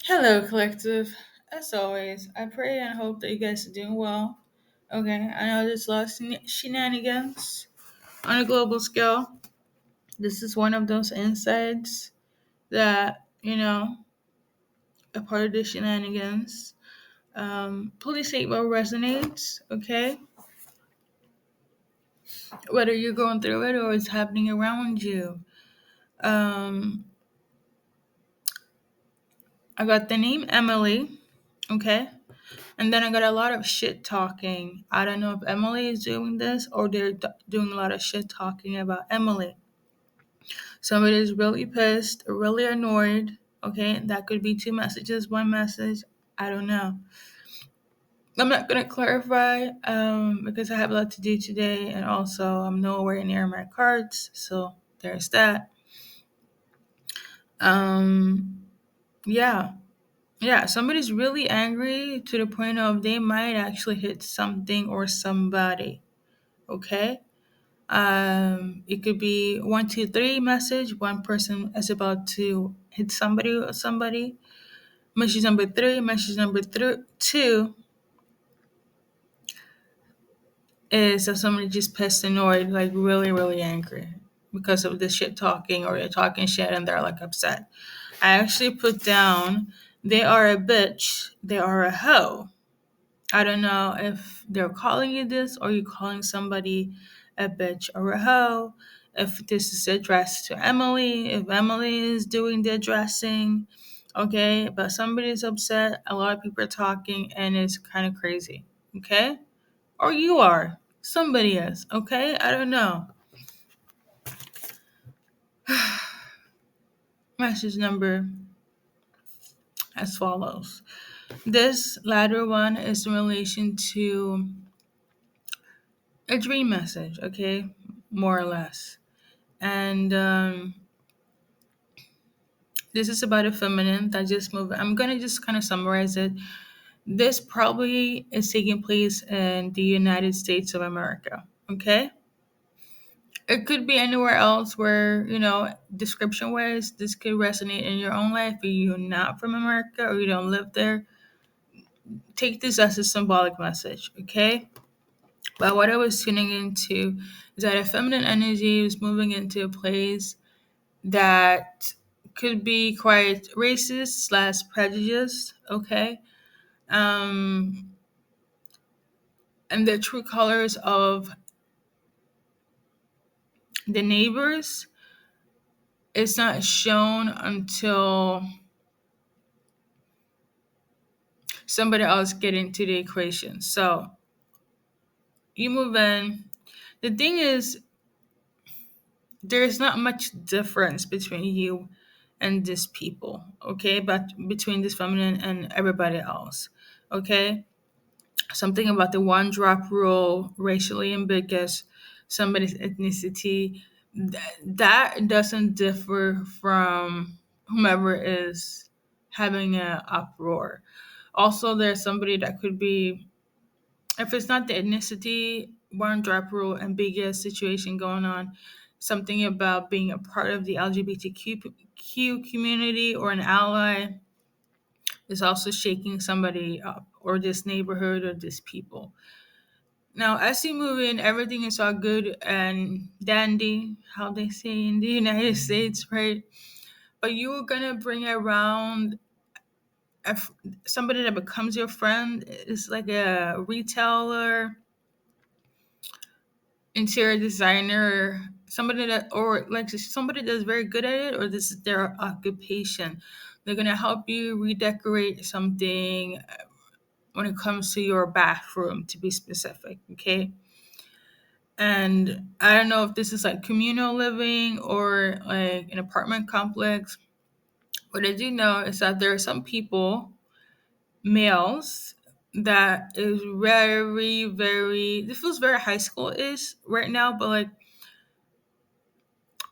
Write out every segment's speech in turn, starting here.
Hello, collective. As always, I pray and hope that you guys are doing well. Okay, I know there's lots of shenanigans on a global scale. This is one of those insights that, a part of the shenanigans. Please say what resonates, okay? Whether you're going through it or it's happening around you. Um, I got the name Emily, okay? And then I got a lot of shit talking. I don't know if Emily is doing this or they're doing a lot of shit talking about Emily. Somebody is really pissed or really annoyed. Okay, that could be two messages, one message. I don't know. I'm not gonna clarify because I have a lot to do today, and also I'm nowhere near my cards, so there's that. Um, yeah, yeah. Somebody's really angry to the point of they might actually hit something or somebody. Okay. It could be 1, 2, 3 message. One person is about to hit somebody or somebody. Message number three, message number two is that somebody just pissed annoyed, like really, really angry because of the shit talking or they're talking shit and they're like upset. I actually put down they are a bitch, they are a hoe. I don't know if they're calling you this or you calling somebody a bitch or a hoe. If this is addressed to Emily, if Emily is doing the addressing, okay. But somebody's upset, a lot of people are talking, and it's kind of crazy, okay. Or you are, somebody is, okay. I don't know. Message number as follows. This latter one is in relation to a dream message, okay, more or less. And this is about a feminine that just moved. I'm gonna just kind of summarize it. This probably is taking place in the United States of America. Okay, it could be anywhere else where description wise this could resonate in your own life. If you're not from America or you don't live there, take this as a symbolic message. Okay, but what I was tuning into is that a feminine energy is moving into a place that could be quite racist slash prejudiced, okay? Um, and the true colors of the neighbors is not shown until somebody else get into the equation. So you move in. The thing is, there's not much difference between you and these people, okay? But between this feminine and everybody else, okay? Something about the one drop rule, racially ambiguous, somebody's ethnicity, that doesn't differ from whomever is having an uproar. Also, there's somebody that could be, if it's not the ethnicity, one drop rule, ambiguous situation going on, something about being a part of the LGBTQ community or an ally is also shaking somebody up or this neighborhood or this people. Now, as you move in, everything is all good and dandy, how they say in the United States, right? But you're gonna bring around a f- somebody that becomes your friend. Is like a retailer, interior designer, somebody that, or like somebody that's very good at it, or this is their occupation. They're gonna help you redecorate something when it comes to your bathroom, to be specific, okay? And I don't know if this is like communal living or like an apartment complex. What I do know is that there are some people, males, that is very, very, this feels very high school ish right now, but like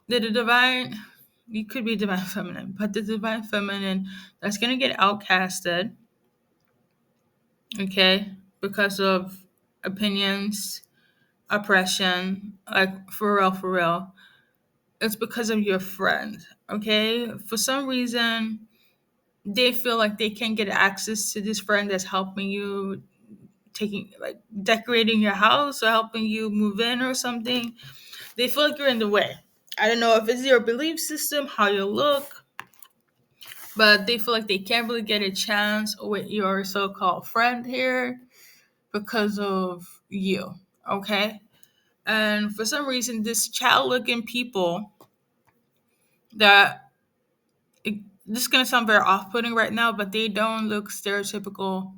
the divine, you could be divine feminine, but the divine feminine that's gonna get outcasted, okay, because of opinions, oppression, like for real, for real. It's because of your friend, okay? For some reason, they feel like they can get access to this friend that's helping you, taking like decorating your house or helping you move in or something. They feel like you're in the way. I don't know if it's your belief system, how you look, but they feel like they can't really get a chance with your so-called friend here because of you. Okay. And for some reason, this child looking people that it, this is gonna sound very off-putting right now, but they don't look stereotypical.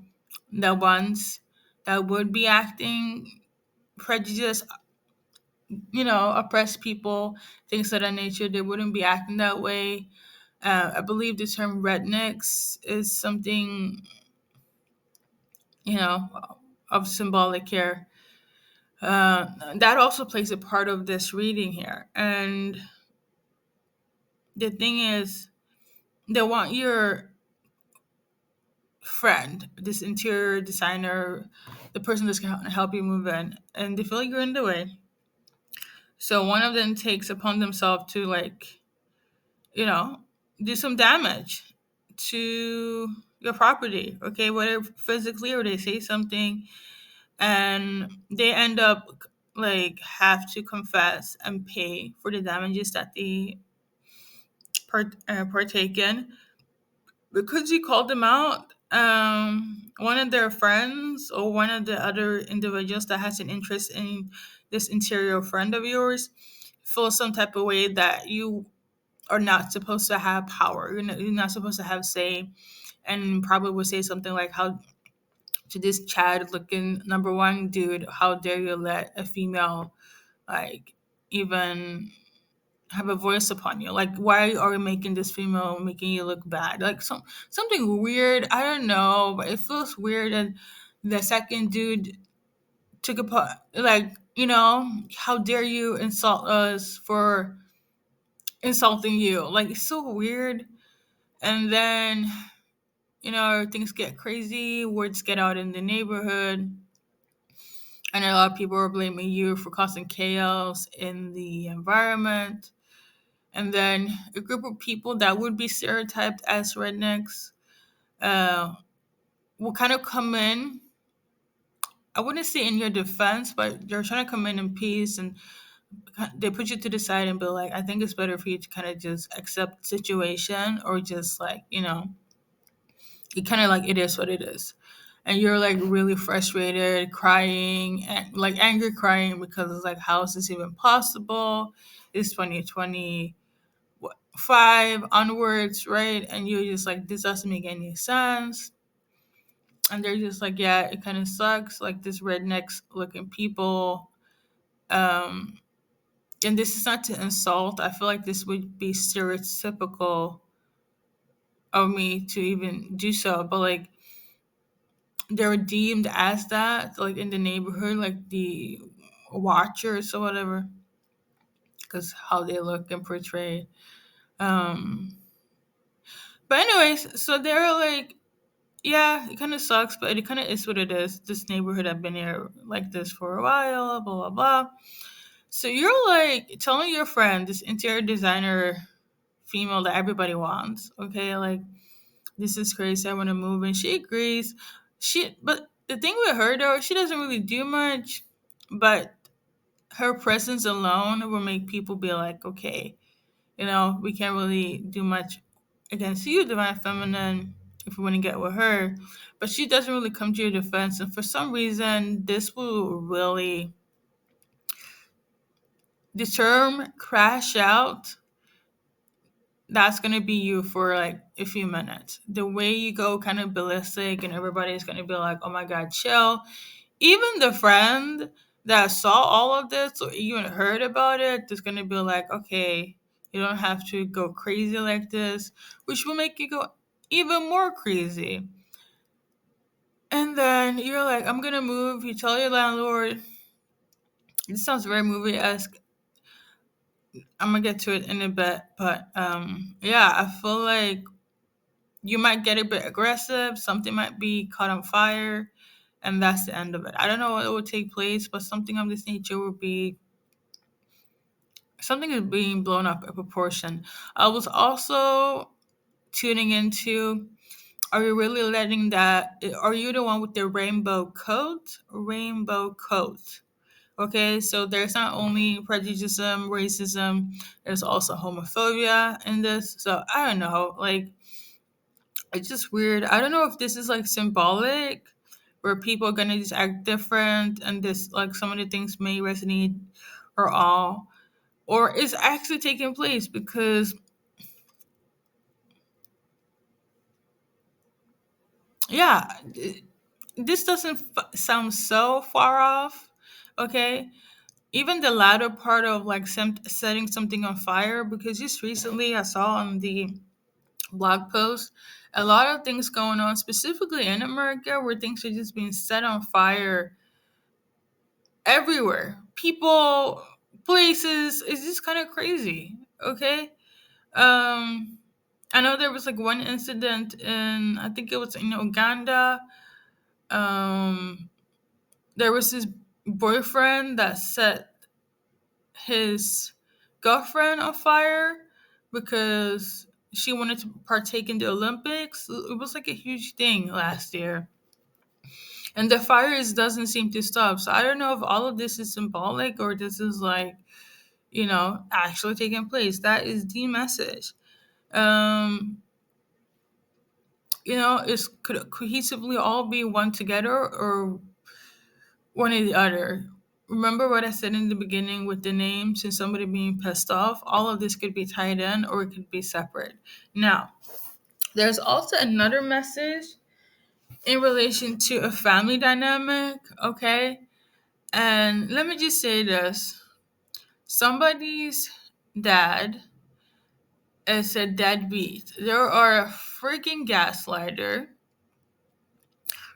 The ones that would be acting prejudice, oppress people, things of that nature, they wouldn't be acting that way. I believe the term rednecks is something, you know, of symbolic here. That also plays a part of this reading here. And the thing is, they want your friend, this interior designer, the person that's going to help you move in, and they feel like you're in the way. So one of them takes upon themselves to, like, you know, do some damage to your property, okay, whether physically or they say something, and they end up like have to confess and pay for the damages that they partake in because you called them out. One of their friends or one of the other individuals that has an interest in this interior friend of yours feels some type of way that you are not supposed to have power. You're not supposed to have say, and probably would say something like, "How to this Chad looking number one dude? How dare you let a female like even have a voice upon you? Like, why are you making this female making you look bad? Like something weird. I don't know, but it feels weird." And the second dude took upon like, how dare you insult us for insulting you? Like, it's so weird. And then, things get crazy, words get out in the neighborhood, and a lot of people are blaming you for causing chaos in the environment. And then a group of people that would be stereotyped as rednecks uh, will kind of come in. I wouldn't say in your defense, but they're trying to come in peace, and they put you to the side and be like, I think it's better for you to kind of just accept the situation, or just like, you kind of like, it is what it is. And you're like really frustrated, crying, and like angry crying because it's like, how is this even possible? It's 2025 onwards, right? And you're just like, this doesn't make any sense. And they're just like, yeah, it kind of sucks. Like, this rednecks looking people. Um, and this is not to insult. I feel like this would be stereotypical of me to even do so. But like, they're deemed as that, like in the neighborhood, like the watchers or whatever, because how they look and portray. Um, but anyways, so they're like, yeah, it kind of sucks, but it kind of is what it is. This neighborhood, I've been here like this for a while, blah blah blah. So you're like telling your friend, this interior designer female that everybody wants, okay, like, this is crazy, I want to move, and she agrees. But the thing with her though, she doesn't really do much, but her presence alone will make people be like, okay, we can't really do much against you, divine feminine, if we want to get with her. But she doesn't really come to your defense, and for some reason, this will really, the term crash out, that's gonna be you for like a few minutes. The way you go kind of ballistic, and everybody's gonna be like, "Oh my god, chill." Even the friend that saw all of this or even heard about it is gonna be like, "Okay, you don't have to go crazy like this," which will make you go even more crazy. And then you're like, "I'm gonna move." You tell your landlord. This sounds very movie esque. I'm gonna get to it in a bit, but yeah, I feel like you might get a bit aggressive, something might be caught on fire, and that's the end of it. I don't know what will take place, but something of this nature will be, something is being blown up in proportion. I was also tuning into? Are you really letting that? Are you the one with the rainbow coat? Rainbow coat. Okay, so there's not only prejudice, racism, there's also homophobia in this. So I don't know. Like, it's just weird. I don't know if this is like symbolic, where people are gonna just act different, and this like some of the things may resonate or all, or is actually taking place because yeah, this doesn't sound so far off. Okay, even the latter part of like setting something on fire, because just recently I saw on the blog post a lot of things going on specifically in America where things are just being set on fire everywhere. People, places, it's just kind of crazy. Okay. um I know there was like one incident in, I think it was in Uganda. um there was this boyfriend that set his girlfriend on fire because she wanted to partake in the Olympics. It was like a huge thing last year. And the fires doesn't seem to stop. So I don't know if all of this is symbolic or this is like, actually taking place. That is the message. Um, is could cohesively all be one together or one or the other. Remember what I said in the beginning with the names and somebody being pissed off? All of this could be tied in or it could be separate. Now, there's also another message in relation to a family dynamic, okay? And let me just say this: somebody's dad is a deadbeat. There are a freaking gaslighter.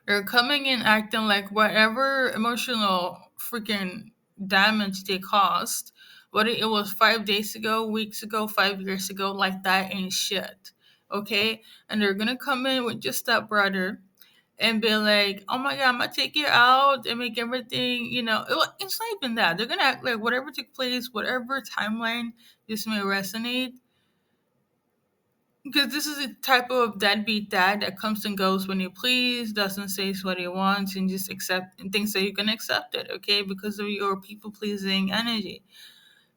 They're coming in acting like whatever emotional freaking damage they caused, whether it was 5 days ago, weeks ago, 5 years ago, like that ain't shit. Okay? And they're gonna come in with just that brother and be like, oh my god, I'm gonna take you out and make everything, it's not even that. They're gonna act like whatever took place, whatever timeline this may resonate, because this is a type of deadbeat dad that comes and goes when he please, doesn't say what he wants, and just accept and thinks that you can accept it, okay, because of your people pleasing energy.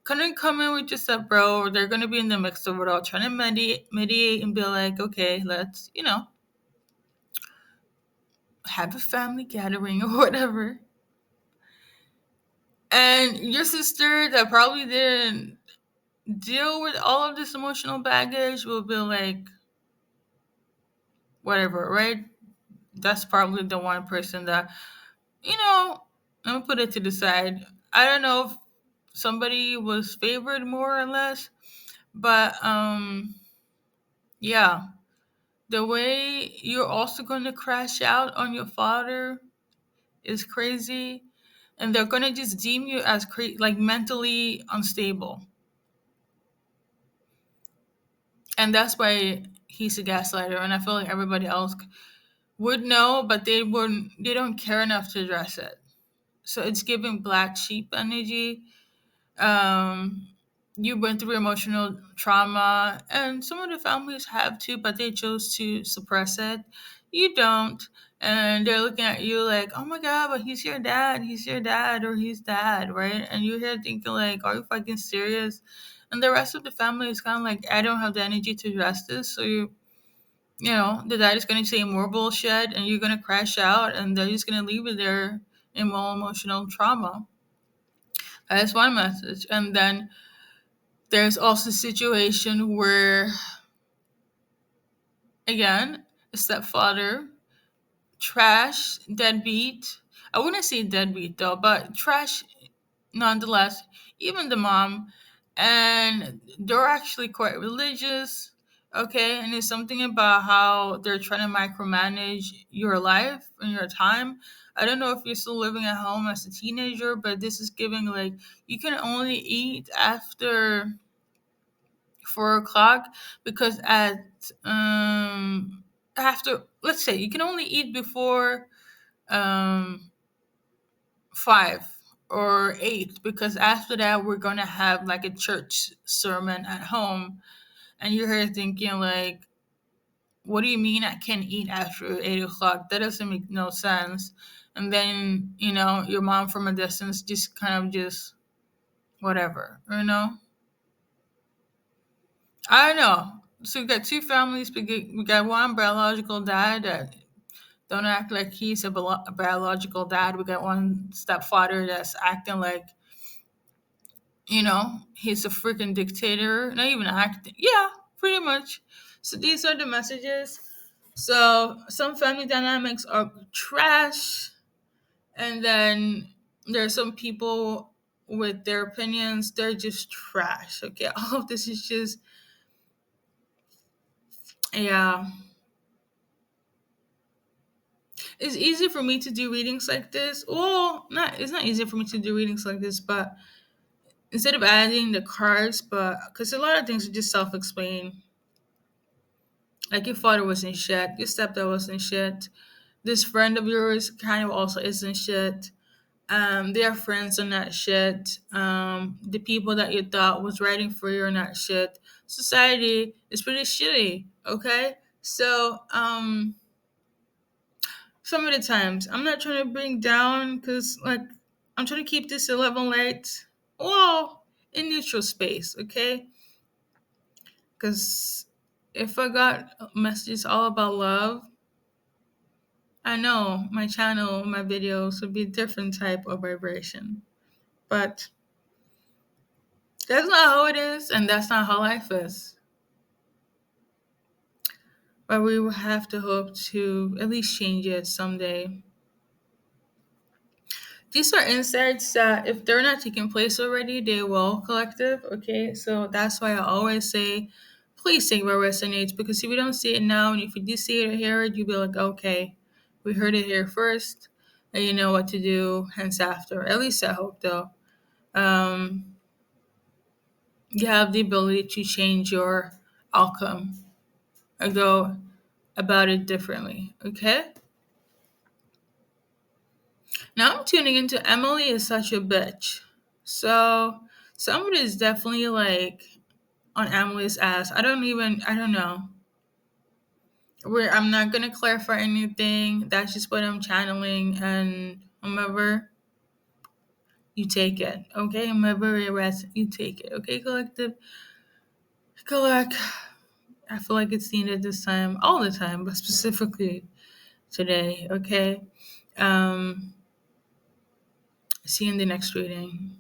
Couldn't come in with just that, bro, or they're gonna be in the mix of it all, trying to mediate and be like, okay, let's, have a family gathering or whatever. And your sister that probably didn't deal with all of this emotional baggage will be like, whatever, right? That's probably the one person that, let me put it to the side. I don't know if somebody was favored more or less, but yeah, the way you're also going to crash out on your father is crazy, and they're going to just deem you as like mentally unstable. And that's why he's a gaslighter, and I feel like everybody else would know, but they don't care enough to address it. So it's giving black sheep energy. um you went through emotional trauma, and some of the families have too, but they chose to suppress it. You don't. And they're looking at you like, oh my god, but he's your dad, or he's dad, right? And you're here thinking like, are you fucking serious? And the rest of the family is kind of like, I don't have the energy to address this. So the dad is going to say more bullshit, and you're going to crash out, and they're just going to leave it there in more emotional trauma. That's one message. And then there's also a situation where, again, a stepfather, trash, deadbeat. I wouldn't say deadbeat though, but trash nonetheless, even the mom. And they're actually quite religious, okay? And it's something about how they're trying to micromanage your life and your time. I don't know if you're still living at home as a teenager, but this is giving like, you can only eat after 4 o'clock, because at after, let's say you can only eat before um 5 or 8, because after that we're gonna have like a church sermon at home. And you're here thinking like, what do you mean I can't eat after 8 o'clock? That doesn't make no sense. And then, your mom from a distance just kind of just whatever, I don't know. So we got two families. We got one biological dad that don't act like he's a biological dad. We got one stepfather that's acting like, he's a freaking dictator. Not even acting. Yeah, pretty much. So these are the messages. So some family dynamics are trash, and then there's some people with their opinions, they're just trash. Okay, all of this is just, yeah. It's easy for me to do readings like this. Well, not it's not easy for me to do readings like this, but instead of adding the cards, but because a lot of things are just self-explain. Like your father was in shit, your stepdad was in shit. This friend of yours kind of also isn't shit. Their friends are not shit. The people that you thought was writing for you are not shit. Society is pretty shitty. Okay, so some of the times I'm not trying to bring down because like I'm trying to keep this at level light. Well, in neutral space. Okay, because if I got messages all about love, I know my channel, my videos would be a different type of vibration. But that's not how it is, and that's not how life is. But we will have to hope to at least change it someday. These are insights that, if they're not taking place already, they will collective. Okay, so that's why I always say, please take what resonates, because if you don't see it now, and if you do see it or hear it, you'll be like, okay, we heard it here first, and you know what to do hence after. At least I hope, though. Um, you have the ability to change your outcome or go about it differently. Okay. Now I'm tuning into Emily is such a bitch. So somebody is definitely like on Emily's ass. I don't know. I'm not gonna clarify anything. That's just what I'm channeling, and whomever you take it, okay? Whomever it rests, you take it, okay? Collective, collect. I feel like it's needed this time, all the time, but specifically today, okay? Um, See you in the next reading.